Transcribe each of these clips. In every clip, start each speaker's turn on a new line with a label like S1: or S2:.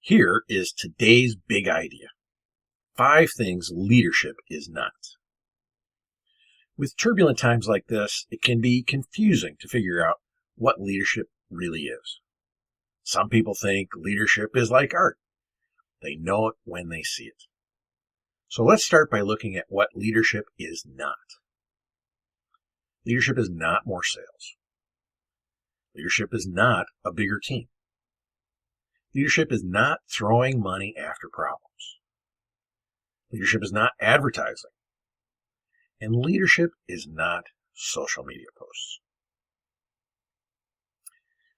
S1: Here is today's big idea. 5 things leadership is not. With turbulent times like this, it can be confusing to figure out what leadership really is. Some people think leadership is like art. They know it when they see it. So let's start by looking at what leadership is not. Leadership is not more sales. Leadership is not a bigger team. Leadership is not throwing money after problems. Leadership is not advertising. And leadership is not social media posts.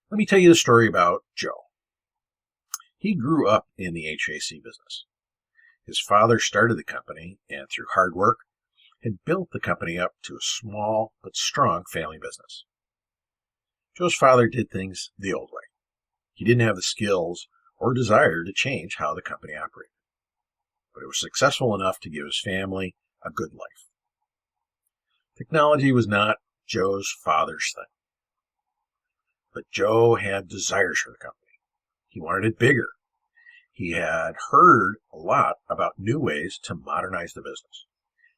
S1: Let me tell you the story about Joe. He grew up in the HVAC business. His father started the company and through hard work had built the company up to a small but strong family business. Joe's father did things the old way. He didn't have the skills or desire to change how the company operated, but it was successful enough to give his family a good life. Technology was not Joe's father's thing, but Joe had desires for the company. He wanted it bigger. He had heard a lot about new ways to modernize the business,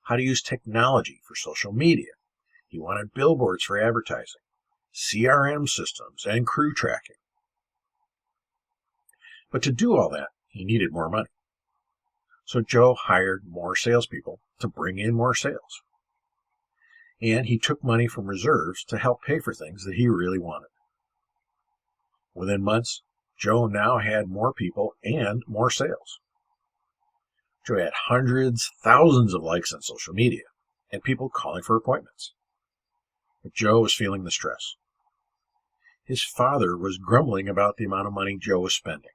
S1: how to use technology for social media. He wanted billboards for advertising, CRM systems, and crew tracking. But to do all that, he needed more money. So Joe hired more salespeople to bring in more sales. And he took money from reserves to help pay for things that he really wanted. Within months, Joe now had more people and more sales. Joe had hundreds, thousands of likes on social media and people calling for appointments. But Joe was feeling the stress. His father was grumbling about the amount of money Joe was spending.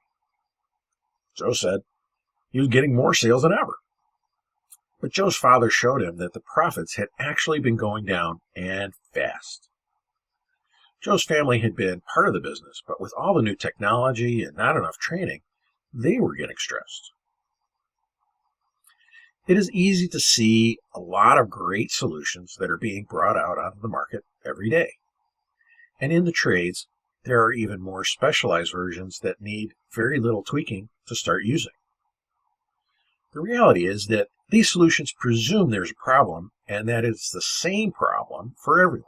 S1: Joe said he was getting more sales than ever. But Joe's father showed him that the profits had actually been going down and fast. Joe's family had been part of the business, but with all the new technology and not enough training, they were getting stressed. It is easy to see a lot of great solutions that are being brought out onto the market every day. And in the trades, there are even more specialized versions that need very little tweaking to start using. The reality is that these solutions presume there's a problem and that it's the same problem for everyone.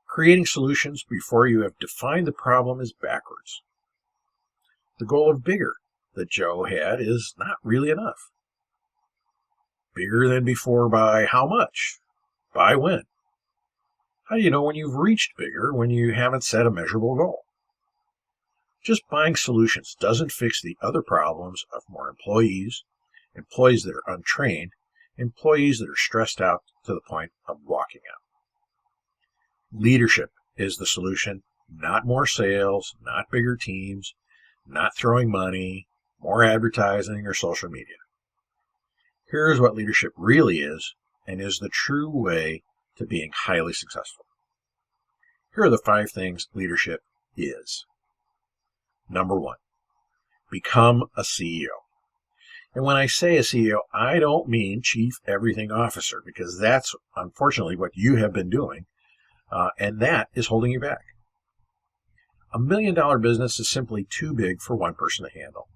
S1: Creating solutions before you have defined the problem is backwards. The goal of bigger that Joe had is not really enough. Bigger than before by how much? By when? How do you know when you've reached bigger when you haven't set a measurable goal? Just buying solutions doesn't fix the other problems of more employees, employees that are untrained, employees that are stressed out to the point of walking out. Leadership is the solution, not more sales, not bigger teams, not throwing money, more advertising or social media. Here's what leadership really is and is the true way to being highly successful. Here are the 5 things leadership is. Number 1, become a CEO. And when I say a CEO, I don't mean Chief Everything Officer, because that's unfortunately what you have been doing, and that is holding you back. $1 million business is simply too big for one person to handle,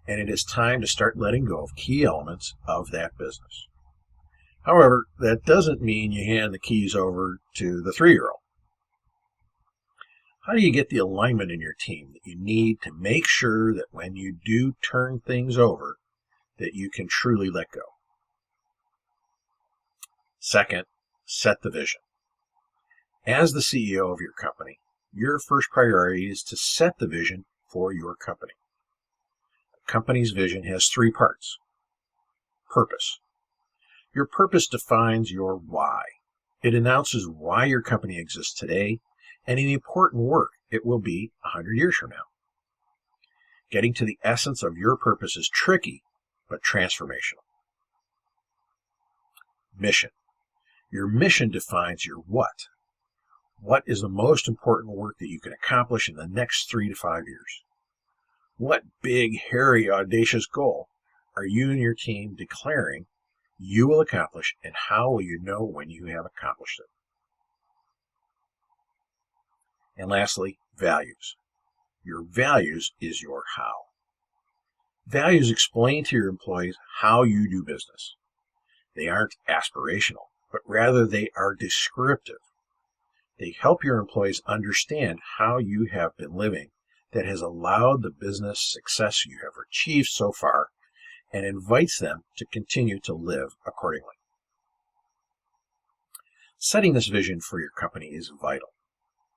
S1: and it is time to start letting go of key elements of that business. However, that doesn't mean you hand the keys over to the 3-year-old. How do you get the alignment in your team that you need to make sure that when you do turn things over, that you can truly let go? Second, set the vision. As the CEO of your company, your first priority is to set the vision for your company. A company's vision has 3 parts. Purpose. Your purpose defines your why. It announces why your company exists today and any important work it will be 100 years from now. Getting to the essence of your purpose is tricky, but transformational. Mission. Your mission defines your what. What is the most important work that you can accomplish in the next 3 to 5 years? What big, hairy, audacious goal are you and your team declaring you will accomplish, and how will you know when you have accomplished it? And lastly, values. Your values is your how. Values explain to your employees how you do business. They aren't aspirational, but rather they are descriptive. They help your employees understand how you have been living that has allowed the business success you have achieved so far and invites them to continue to live accordingly. Setting this vision for your company is vital.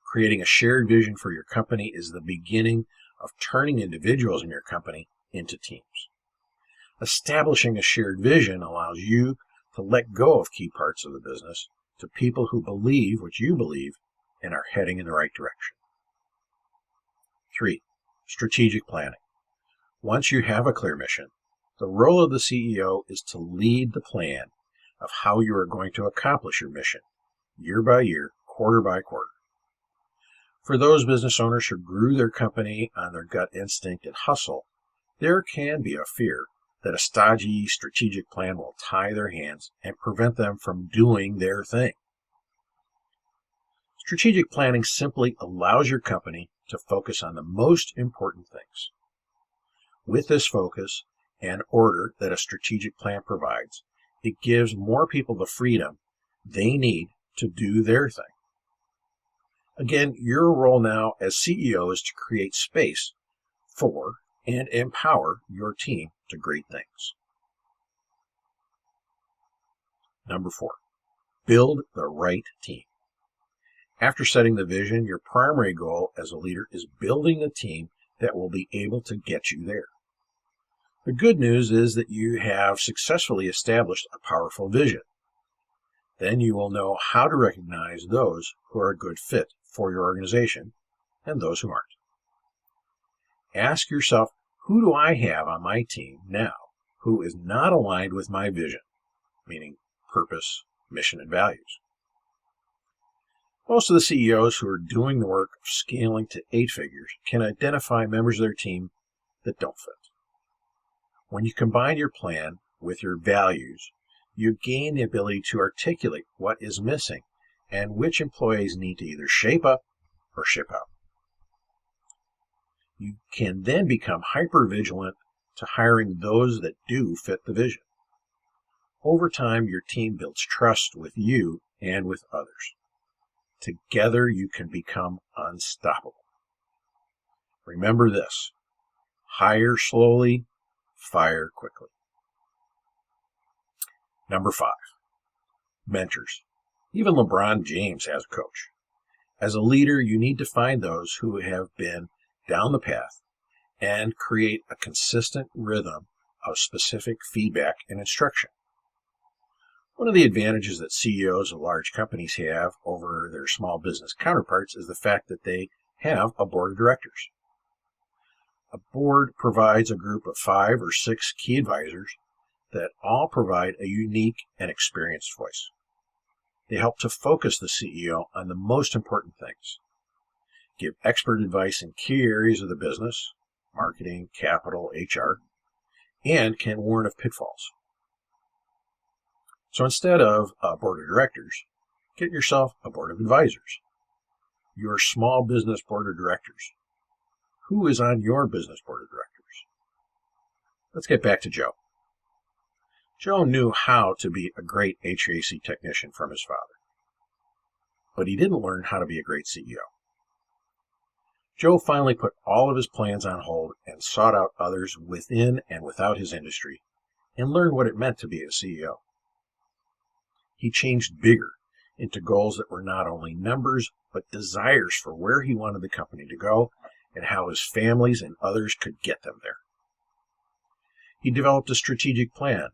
S1: Creating a shared vision for your company is the beginning of turning individuals in your company into teams. Establishing a shared vision allows you to let go of key parts of the business to people who believe what you believe and are heading in the right direction. 3. Strategic planning. Once you have a clear mission, the role of the CEO is to lead the plan of how you are going to accomplish your mission, year by year, quarter by quarter. For those business owners who grew their company on their gut instinct and hustle, there can be a fear that a stodgy strategic plan will tie their hands and prevent them from doing their thing. Strategic planning simply allows your company to focus on the most important things. With this focus and order that a strategic plan provides, it gives more people the freedom they need to do their thing. Again, your role now as CEO is to create space for and empower your team to great things. Number 4, build the right team. After setting the vision, your primary goal as a leader is building a team that will be able to get you there. The good news is that you have successfully established a powerful vision. Then you will know how to recognize those who are a good fit for your organization and those who aren't. Ask yourself, who do I have on my team now who is not aligned with my vision, meaning purpose, mission, and values? Most of the CEOs who are doing the work of scaling to 8 figures can identify members of their team that don't fit. When you combine your plan with your values, you gain the ability to articulate what is missing and which employees need to either shape up or ship out. You can then become hyper-vigilant to hiring those that do fit the vision. Over time, your team builds trust with you and with others. Together, you can become unstoppable. Remember this: hire slowly, fire quickly. Number 5, mentors. Even LeBron James has a coach. As a leader, you need to find those who have been down the path and create a consistent rhythm of specific feedback and instruction. One of the advantages that CEOs of large companies have over their small business counterparts is the fact that they have a board of directors. A board provides a group of 5 or 6 key advisors that all provide a unique and experienced voice. They help to focus the CEO on the most important things, give expert advice in key areas of the business, marketing, capital, HR, and can warn of pitfalls. So instead of a board of directors, get yourself a board of advisors. Your small business board of directors. Who is on your business board of directors? Let's get back to Joe. Joe knew how to be a great HVAC technician from his father, but he didn't learn how to be a great CEO. Joe finally put all of his plans on hold and sought out others within and without his industry and learned what it meant to be a CEO. He changed bigger into goals that were not only numbers, but desires for where he wanted the company to go and how his families and others could get them there. He developed a strategic plan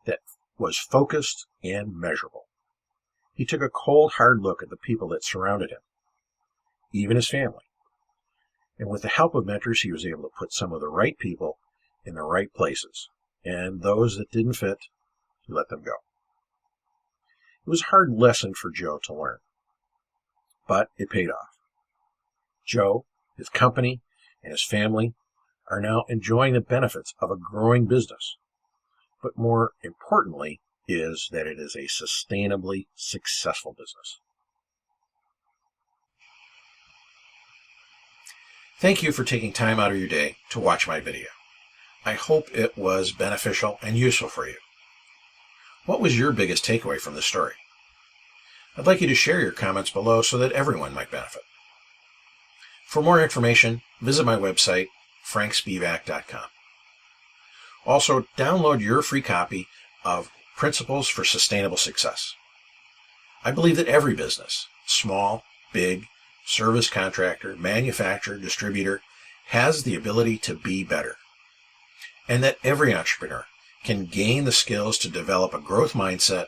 S1: that was focused and measurable. He took a cold, hard look at the people that surrounded him, even his family. And with the help of mentors, he was able to put some of the right people in the right places, and those that didn't fit, he let them go. It was a hard lesson for Joe to learn, but it paid off. Joe, his company, and his family are now enjoying the benefits of a growing business. But more importantly is that it is a sustainably successful business. Thank you for taking time out of your day to watch my video. I hope it was beneficial and useful for you. What was your biggest takeaway from this story? I'd like you to share your comments below so that everyone might benefit. For more information, visit my website, frankspivak.com. Also, download your free copy of Principles for Sustainable Success. I believe that every business, small, big, service contractor, manufacturer, distributor, has the ability to be better. And that every entrepreneur can gain the skills to develop a growth mindset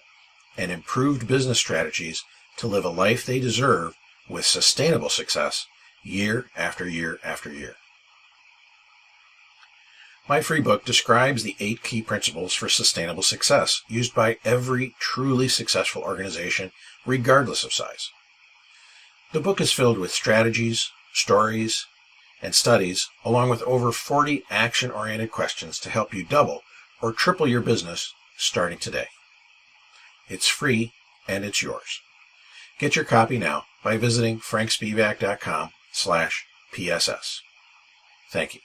S1: and improved business strategies to live a life they deserve with sustainable success year after year after year. My free book describes the 8 key principles for sustainable success used by every truly successful organization, regardless of size. The book is filled with strategies, stories, and studies, along with over 40 action-oriented questions to help you double or triple your business starting today. It's free and it's yours. Get your copy now by visiting frankspivak.com/PSS. Thank you.